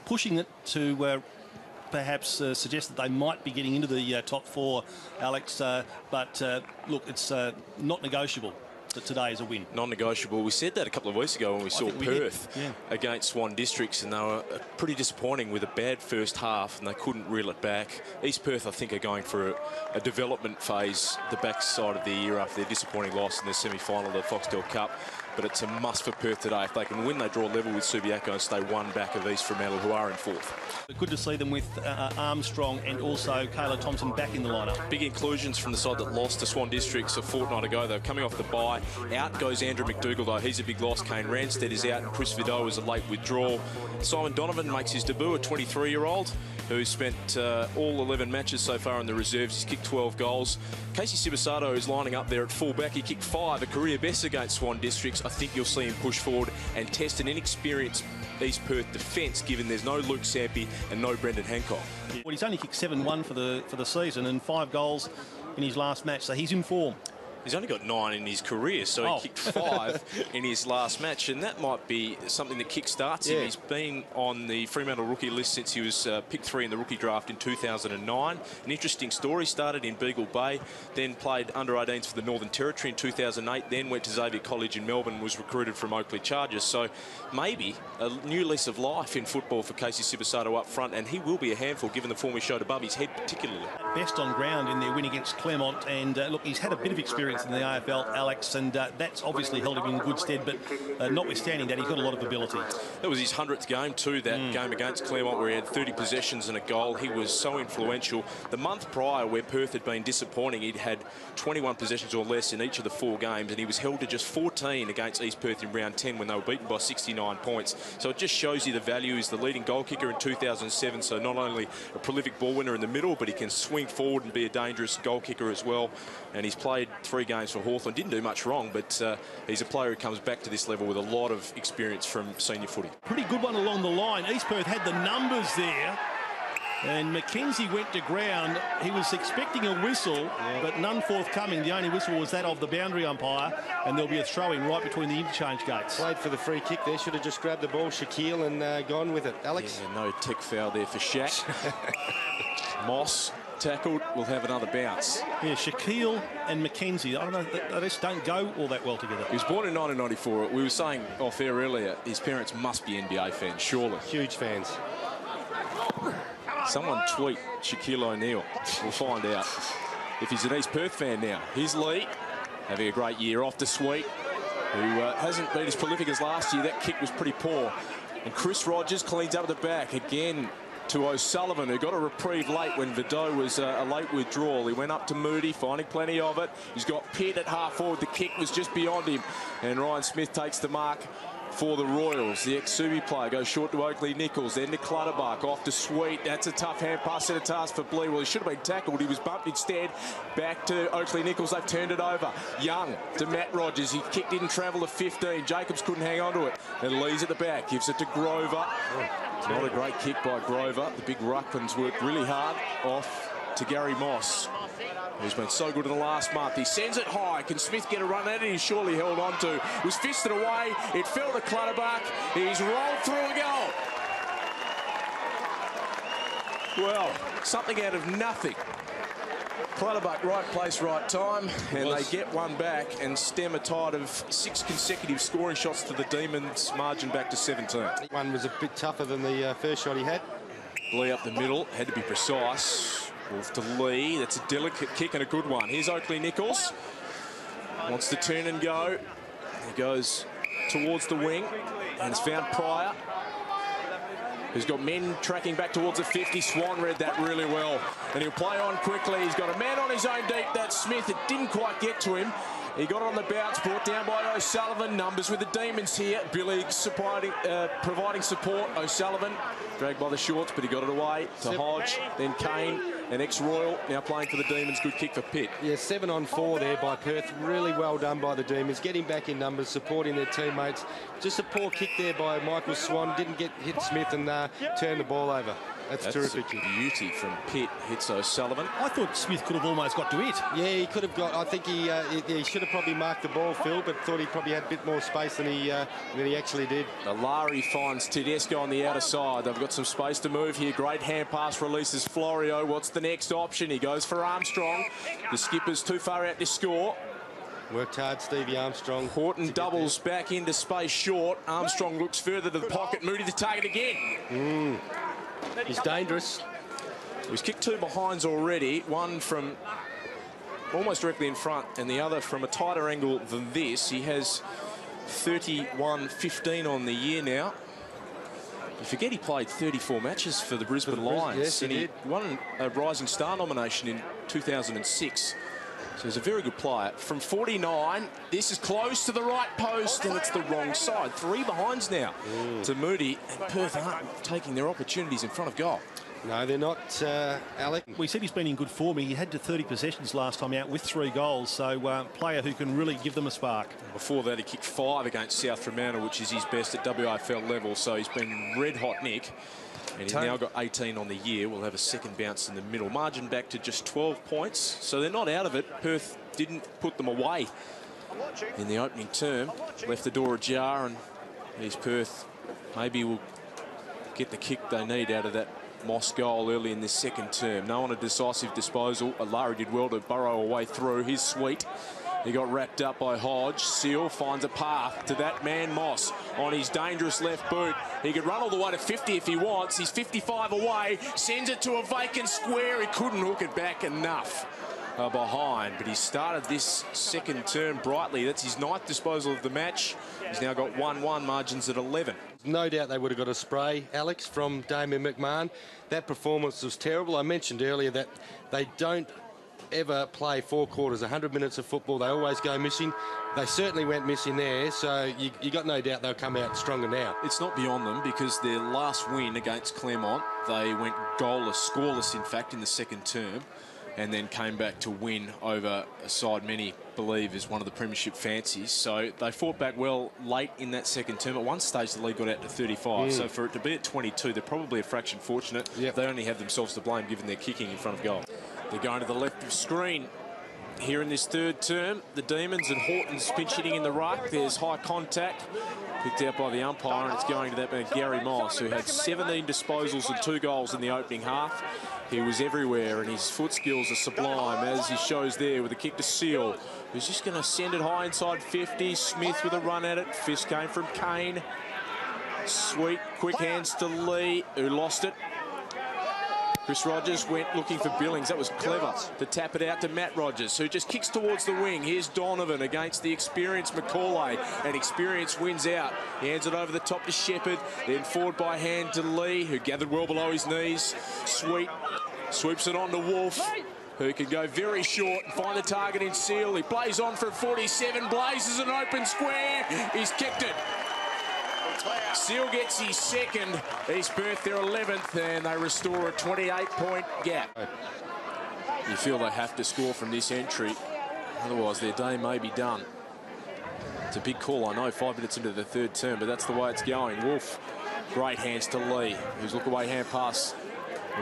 pushing it to perhaps suggest that they might be getting into the top four, Alex. But look, it's not negotiable that today is a win. Non-negotiable. We said that a couple of weeks ago when we saw Perth against Swan Districts, and they were pretty disappointing with a bad first half, and they couldn't reel it back. East Perth, I think, are going for a development phase the backside of the year after their disappointing loss in the semi-final of the Foxtel Cup. But it's a must for Perth today. If they can win, they draw level with Subiaco and stay one back of East Fremantle, who are in fourth. Good to see them with Armstrong and also Kayla Thompson back in the lineup. Big inclusions from the side that lost to Swan Districts a fortnight ago. They're coming off the bye. Out goes Andrew McDougall, though. He's a big loss. Kane Ranstead is out, and Chris Vido is a late withdrawal. Simon Donovan makes his debut, a 23-year-old who's spent all 11 matches so far in the reserves. He's kicked 12 goals. Casey Sibasato is lining up there at fullback. He kicked 5, a career best against Swan Districts. I think you'll see him push forward and test an inexperienced East Perth defence, given there's no Luke Sampi and no Brendan Hancock. Well, he's only kicked 7-1 for the season and 5 goals in his last match, so he's in form. He's only got 9 in his career, so he kicked 5 in his last match, and that might be something that kick-starts him. He's been on the Fremantle rookie list since he was picked 3 in the rookie draft in 2009. An interesting story, started in Beagle Bay, then played under-18s for the Northern Territory in 2008, then went to Xavier College in Melbourne, was recruited from Oakley Chargers. So maybe a new lease of life in football for Casey Sibasato up front, and he will be a handful given the form he showed above his head particularly. Best on ground in their win against Claremont, and look, he's had a bit of experience in the AFL, Alex, and that's obviously held him in good stead, but notwithstanding that, he's got a lot of ability. That was his 100th game too, that game against Claremont, where he had 30 possessions and a goal. He was so influential. The month prior, where Perth had been disappointing, he'd had 21 possessions or less in each of the 4 games, and he was held to just 14 against East Perth in round 10 when they were beaten by 69 points. So it just shows you the value. He's the leading goal kicker in 2007, so not only a prolific ball winner in the middle, but he can swing forward and be a dangerous goal kicker as well. And he's played 3 games for Hawthorn. Didn't do much wrong, but he's a player who comes back to this level with a lot of experience from senior footy. Pretty good one along the line. East Perth had the numbers there, and McKenzie went to ground. He was expecting a whistle, but none forthcoming. The only whistle was that of the boundary umpire, and there'll be a throw-in right between the interchange gates. Played for the free kick there. Should have just grabbed the ball, Shaquille, and gone with it. Alex? Yeah, no tech foul there for Shaq. Moss tackled, will have another bounce. Yeah, Shaquille and McKenzie, I don't know, they just don't go all that well together. He was born in 1994. We were saying off air earlier, his parents must be NBA fans, surely. Huge fans. Someone tweet Shaquille O'Neal. We'll find out if he's an East Perth fan now. Here's Lee, having a great year off to Sweet, who hasn't been as prolific as last year. That kick was pretty poor. And Chris Rogers cleans up the back again to O'Sullivan, who got a reprieve late when Vido was a late withdrawal. He went up to Moody, finding plenty of it. He's got Pitt at half forward. The kick was just beyond him. And Ryan Smith takes the mark for the Royals. The ex-Subi player goes short to Oakley Nichols, then to Clutterbuck, off to Sweet. That's a tough hand pass, set a task for Blee. Well, he should have been tackled. He was bumped instead. Back to Oakley Nichols. They've turned it over. Young to Matt Rogers. He kick didn't travel to 15. Jacobs couldn't hang on to it. And Lee's at the back. Gives it to Grover. Not a great kick by Grover. The big ruckmans worked really hard. Off to Gary Moss, who's been so good in the last month. He sends it high. Can Smith get a run at it? He's surely held on to. Was fisted away. It fell to Clutterbuck. He's rolled through a goal. Well, something out of nothing. Clutterbuck, right place, right time, and they get one back and stem a tide of 6 consecutive scoring shots to the Demons, margin back to 17. One was a bit tougher than the first shot he had. Lee up the middle, had to be precise. Wolf to Lee, that's a delicate kick and a good one. Here's Oakley Nichols, wants to turn and go. He goes towards the wing and has found Pryor, who's got men tracking back towards the 50. Swan read that really well, and he'll play on quickly. He's got a man on his own deep. That's Smith. It didn't quite get to him. He got on the bounce, brought down by O'Sullivan. Numbers with the Demons here. Billy providing support. O'Sullivan dragged by the shorts, but he got it away to Hodge. Then Kane, an ex-Royal, now playing for the Demons. Good kick for Pitt. Yeah, 7 on 4 there by Perth. Really well done by the Demons. Getting back in numbers, supporting their teammates. Just a poor kick there by Michael Swan. Didn't hit Smith and turn the ball over. That's terrific. A beauty from Pitt. Hits O'Sullivan. I thought Smith could have almost got to it. Yeah, he could have got. I think he should have probably marked the ball, Phil, but thought he probably had a bit more space than he actually did. Lowry finds Tedesco on the outer side. They've got some space to move here. Great hand pass releases Florio. What's the next option? He goes for Armstrong. The skipper's too far out to score. Worked hard, Stevie Armstrong. Horton doubles back into space short. Armstrong looks further to the pocket. Moody the target again. He's dangerous. He's kicked 2 behinds already. One from almost directly in front and the other from a tighter angle than this. He has 31-15 on the year now. You forget he played 34 matches for the Brisbane Lions. Yes, and he won a Rising Star nomination in 2006. So he's a very good player. From 49, this is close to the right post, and it's the wrong side. 3 behinds now to Moody, and Perth aren't taking their opportunities in front of goal. No, they're not, Alec. We said he's been in good form. He had to 30 possessions last time out with 3 goals, so player who can really give them a spark. Before that, he kicked 5 against South Fremantle, which is his best at WAFL level, so he's been red-hot, Nick. And he's now got 18 on the year. We'll have a second bounce in the middle. Margin back to just 12 points, so they're not out of it. Perth didn't put them away in the opening term. Left the door ajar, and here's Perth. Maybe will get the kick they need out of that Moss goal early in this second term. No on a decisive disposal. Lowry did well to burrow a way through. He's sweet. He got wrapped up by Hodge. Seal finds a path to that man Moss on his dangerous left boot. He could run all the way to 50 if he wants. He's 55 away. Sends it to a vacant square. He couldn't hook it back enough behind. But he started this second term brightly. That's his 9th disposal of the match. He's now got 1-1, margins at 11. No doubt they would have got a spray, Alex, from Damien McMahon. That performance was terrible. I mentioned earlier that they don't ever play 4 quarters, 100 minutes of football. They always go missing. They certainly went missing there, so you got no doubt they'll come out stronger now. It's not beyond them, because their last win against Claremont, they went goalless, scoreless in fact, in the second term, and then came back to win over a side many believe is one of the premiership fancies. So they fought back well late in that second term. At one stage the lead got out to 35, so for it to be at 22, they're probably a fraction fortunate. They only have themselves to blame given their kicking in front of goal. They're going to the left of screen here in this third term. The Demons and Horton's pinch hitting in the ruck. There's high contact picked out by the umpire, and it's going to that man Gary Moss, who had 17 disposals and 2 goals in the opening half. He was everywhere, and his foot skills are sublime, as he shows there with a kick to Seal, who's just going to send it high inside 50. Smith with a run at it. Fist came from Kane. Sweet, quick hands to Lee, who lost it. Chris Rogers went looking for Billings. That was clever to tap it out to Matt Rogers, who just kicks towards the wing. Here's Donovan against the experienced Macaulay, and experience wins out. He hands it over the top to Shepherd, then forward by hand to Lee, who gathered well below his knees. Sweet swoops it on to Wolf, who can go very short and find the target in Seal. He plays on for 47, blazes an open square. He's kicked it. Seal gets his second. East Perth their 11th, and they restore a 28-point gap. You feel they have to score from this entry, otherwise their day may be done. It's a big call, I know, 5 minutes into the third term, but that's the way it's going. Wolf, great hands to Lee, whose look-away hand pass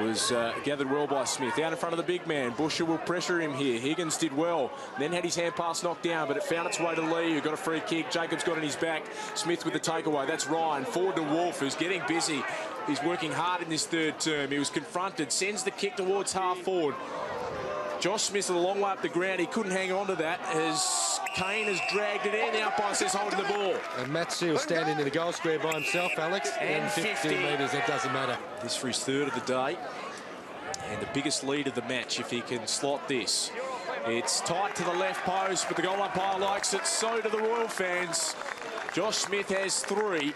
was gathered well by Smith. Out in front of the big man. Busher will pressure him here. Higgins did well. Then had his hand pass knocked down, but it found its way to Lee, who got a free kick. Jacobs got on his back. Smith with the takeaway. That's Ryan. Forward to Wolf, who's getting busy. He's working hard in this third term. He was confronted. Sends the kick towards half forward. Josh Smith a long way up the ground. He couldn't hang on to that as Kane has dragged it in. The umpire says holding the ball. And Matt Seal standing in the goal square by himself, Alex. And 15 metres, that doesn't matter. This for his third of the day. And the biggest lead of the match if he can slot this. It's tight to the left post, but the goal umpire likes it. So do the Royal fans. Josh Smith has 3.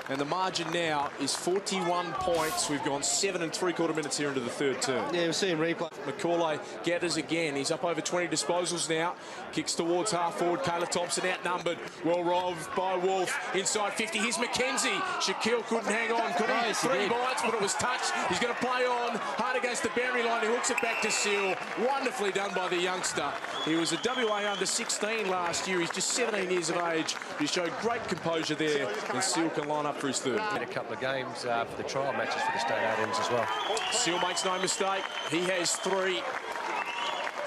And the margin now is 41 points. We've gone 7 3/4 minutes here into the third term. Yeah, we're seeing replay. Macaulay gathers again. He's up over 20 disposals now. Kicks towards half forward. Caleb Thompson outnumbered. Well rolled by Wolf. Inside 50. Here's McKenzie. Shaquille couldn't hang on. Could he? 3 bites, but it was touched. He's going to play on. Hard against the boundary line. He hooks it back to Seal. Wonderfully done by the youngster. He was a WA under 16 last year. He's just 17 years of age. He showed great composure there. And Seal can line up for his third. Had a couple of games for the trial matches for the state 18s as well. Seal makes no mistake. He has 3.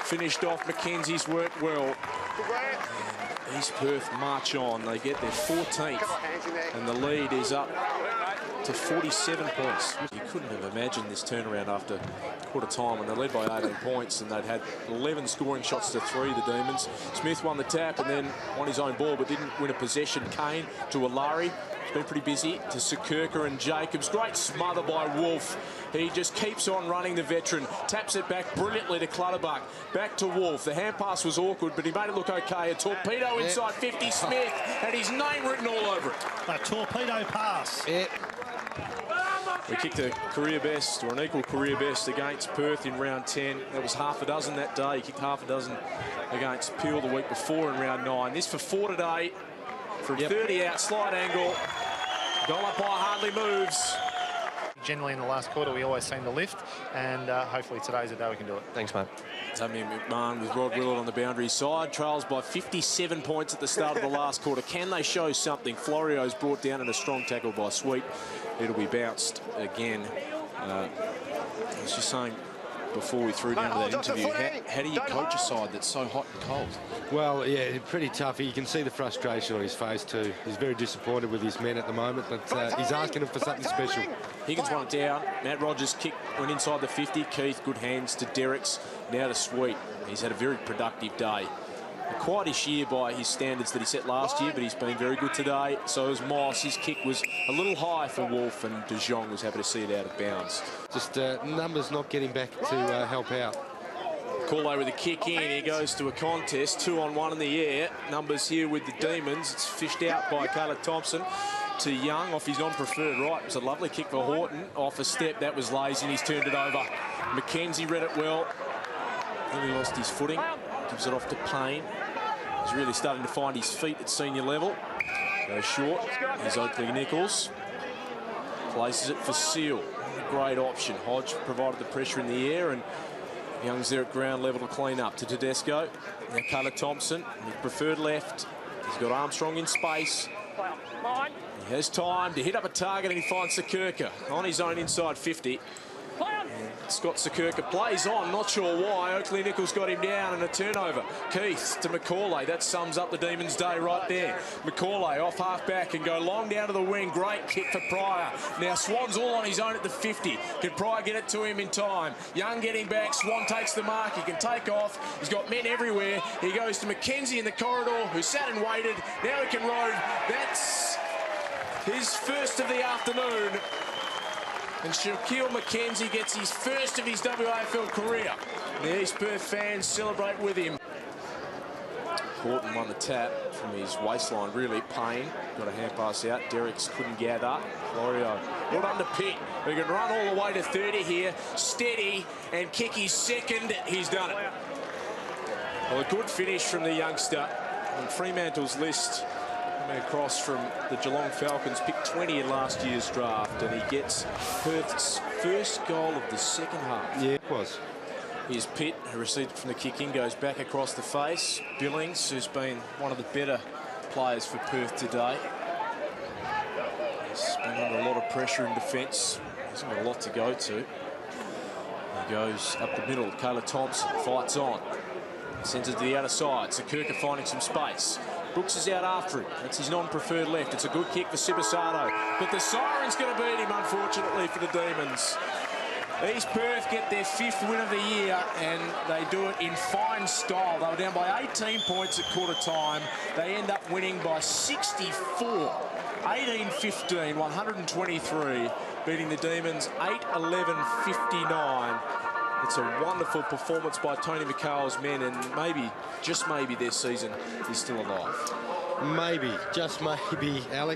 Finished off. Mackenzie's worked well. And East Perth march on. They get their 14th. And the lead is up to 47 points. You couldn't have imagined this turnaround after quarter time when they led by 18 points and they'd had 11 scoring shots to 3, the Demons. Smith won the tap and then won his own ball but didn't win a possession. Kane to Alari. He's been pretty busy to Sakirka and Jacobs. Great smother by Wolf. He just keeps on running, the veteran. Taps it back brilliantly to Clutterbuck. Back to Wolf. The hand pass was awkward, but he made it look okay. A torpedo inside 50, Smith, and his name written all over it. A torpedo pass. Yeah. We kicked a career best, or an equal career best, against Perth in round 10. That was half a dozen that day. He kicked half a dozen against Peel the week before in round 9. This for 4 today. From 30 out, slide angle. Goal umpire hardly moves. Generally in the last quarter, we always seem to lift, and hopefully today's the day we can do it. Thanks, mate. Damien McMahon with Rod Willett on the boundary side. Trails by 57 points at the start of the last quarter. Can they show something? Florio's brought down in a strong tackle by Sweet. It'll be bounced again. I was just saying before we threw down to that interview, how do you coach a side that's so hot and cold? Well, yeah, pretty tough. You can see the frustration on his face too. He's very disappointed with his men at the moment, but he's asking them for something special. Higgins won it down. Matt Rogers kick went inside the 50. Keith, good hands to Derricks. Now to Sweet. He's had a very productive day. A quietish year by his standards that he set last year, but he's been very good today. So is Moss. His kick was a little high for Wolf, and De Jong was happy to see it out of bounds. Just numbers not getting back to help out. Corley with a kick in. He goes to a contest. 2-on-1 in the air. Numbers here with the Demons. It's fished out by Caleb Thompson to Young off his non-preferred right. It was a lovely kick for Horton. Off a step. That was lazy, and he's turned it over. Mackenzie read it well. Then he lost his footing. Gives it off to Payne. He's really starting to find his feet at senior level. Goes short. Here's Oakley-Nichols. Places it for Seal. A great option. Hodge provided the pressure in the air, and Young's there at ground level to clean up to Tedesco. Now Carter Thompson, his preferred left. He's got Armstrong in space. He has time to hit up a target, and he finds Sakirka on his own inside 50. And Scott Sakirka plays on, not sure why. Oakley-Nichols got him down and a turnover. Keith to McCauley. That sums up the Demons' day right there. McCauley off half-back and go long down to the wing. Great kick for Pryor. Now Swan's all on his own at the 50. Can Pryor get it to him in time? Young getting back. Swan takes the mark. He can take off. He's got men everywhere. He goes to Mackenzie in the corridor, who sat and waited. Now he can rove. That's his first of the afternoon. And Shaquille Mackenzie gets his first of his WAFL career. The East Perth fans celebrate with him. Horton won the tap from his waistline, really. Payne got a hand pass out. Derricks couldn't gather. Florio, well done to Pitt. We can run all the way to 30 here. Steady and kick his second. He's done it. Well, a good finish from the youngster on Fremantle's list. Coming across from the Geelong Falcons, picked 20 in last year's draft, and he gets Perth's first goal of the second half. Yeah, it was. Here's Pitt, who received it from the kick-in, goes back across the face. Billings, who's been one of the better players for Perth today. He's been under a lot of pressure in defence. Hasn't got a lot to go to. He goes up the middle. Caleb Thompson fights on. Sends it to the outer side. Sakirka finding some space. Brooks is out after him. That's his non-preferred left. It's a good kick for Sibasato. But the siren's going to beat him, unfortunately, for the Demons. East Perth get their 5th win of the year, and they do it in fine style. They were down by 18 points at quarter time. They end up winning by 64. 18-15, 123, beating the Demons 8-11-59. It's a wonderful performance by Tony McHale's men, and maybe, just maybe, their season is still alive. Maybe, just maybe, Alex.